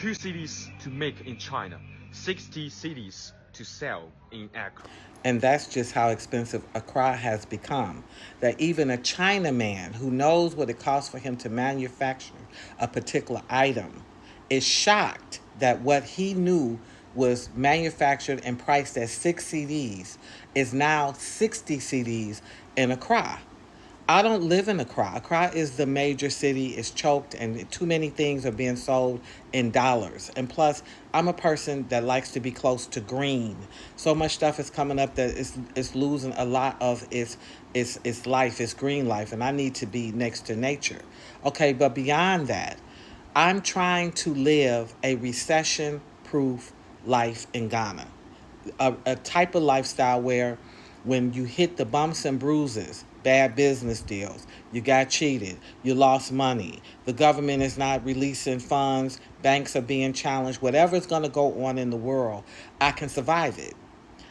2 cities to make in China, 60 cities to sell in Accra. And that's just how expensive Accra has become. That even a Chinaman who knows what it costs for him to manufacture a particular item is shocked that what he knew was manufactured and priced at 6 CDs is now 60 CDs in Accra. I don't live in Accra. Accra is the major city. It's choked, and too many things are being sold in dollars. And plus, I'm a person that likes to be close to green. So much stuff is coming up that it's losing a lot of its life, its green life, and I need to be next to nature. Okay, but beyond that, I'm trying to live a recession-proof life in Ghana, a type of lifestyle where when you hit the bumps and bruises, bad business deals, you got cheated, you lost money, the government is not releasing funds, banks are being challenged, whatever's going to go on in the world, I can survive it.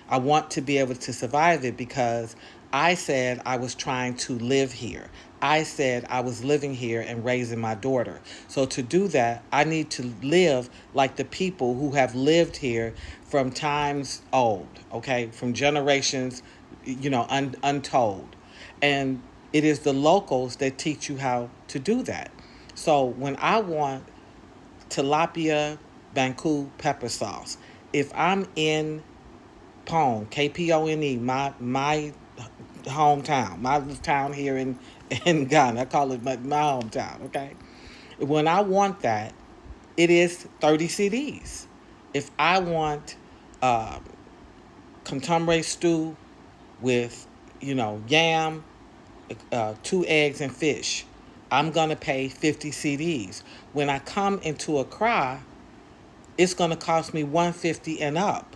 I want to be able to survive it because I said I was trying to live here. I said I was living here and raising my daughter. So to do that, I need to live like the people who have lived here from times old, okay, from generations, untold. And it is the locals that teach you how to do that. So when I want tilapia Banku pepper sauce, if I'm in Pone, KPONE, my hometown, my town here in Ghana. I call it my hometown, okay? When I want that, it is 30 CDs. If I want uh, contemporary stew with, yam, 2 eggs and fish, I'm going to pay 50 CDs. When I come into Accra, it's going to cost me 150 and up.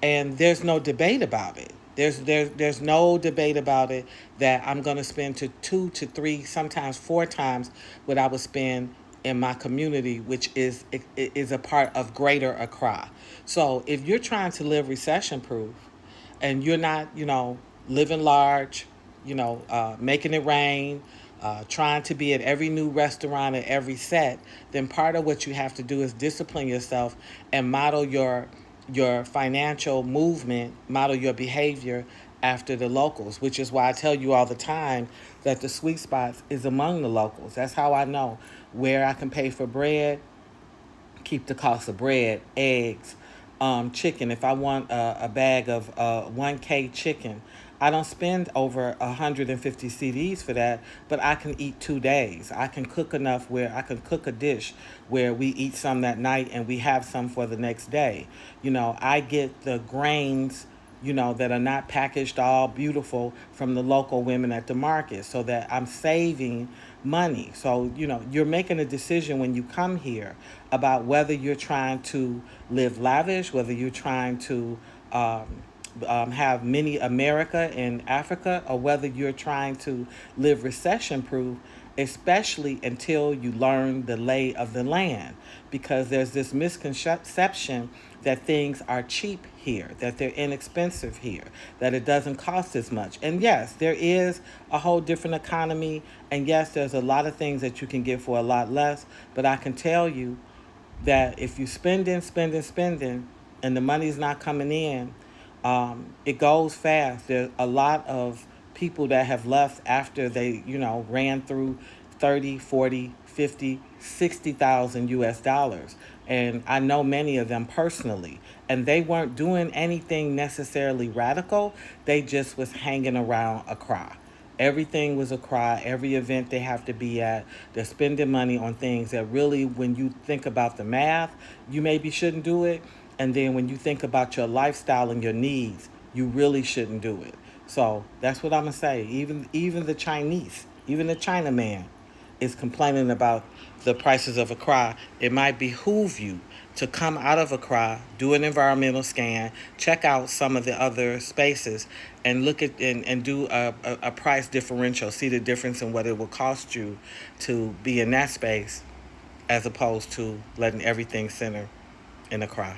And there's no debate about it. There's no debate about it that I'm going to spend to 2 to 3, sometimes 4 times what I would spend in my community, which is a part of Greater Accra. So if you're trying to live recession proof, and you're not, living large, making it rain, trying to be at every new restaurant at every set, then part of what you have to do is discipline yourself and model your financial movement, model your behavior after the locals, which is why I tell you all the time that the sweet spots is among the locals. That's how I know where I can pay for bread, keep the cost of bread, eggs, chicken. If I want a bag of 1K chicken, I don't spend over 150 CDs for that, but I can eat 2 days. I can cook enough where I can cook a dish where we eat some that night and we have some for the next day. I get the grains, that are not packaged all beautiful from the local women at the market so that I'm saving money. So, you're making a decision when you come here about whether you're trying to live lavish, whether you're trying to have mini America in Africa, or whether you're trying to live recession proof, especially until you learn the lay of the land. Because there's this misconception that things are cheap here, that they're inexpensive here, that it doesn't cost as much. And yes, there is a whole different economy. And yes, there's a lot of things that you can get for a lot less. But I can tell you that if you spending, and the money's not coming in, it goes fast. There's a lot of people that have left after they, ran through 30, 40, 50, 60,000 US dollars. And I know many of them personally. And they weren't doing anything necessarily radical. They just was hanging around Accra. Everything was a cry. Every event they have to be at, they're spending money on things that really, when you think about the math, you maybe shouldn't do it. And then when you think about your lifestyle and your needs, you really shouldn't do it. So that's what I'm gonna say. Even the Chinese, even the Chinaman, is complaining about the prices of Accra. It might behoove you to come out of Accra, do an environmental scan, check out some of the other spaces, and look at and do a price differential. See the difference in what it will cost you to be in that space, as opposed to letting everything center in Accra.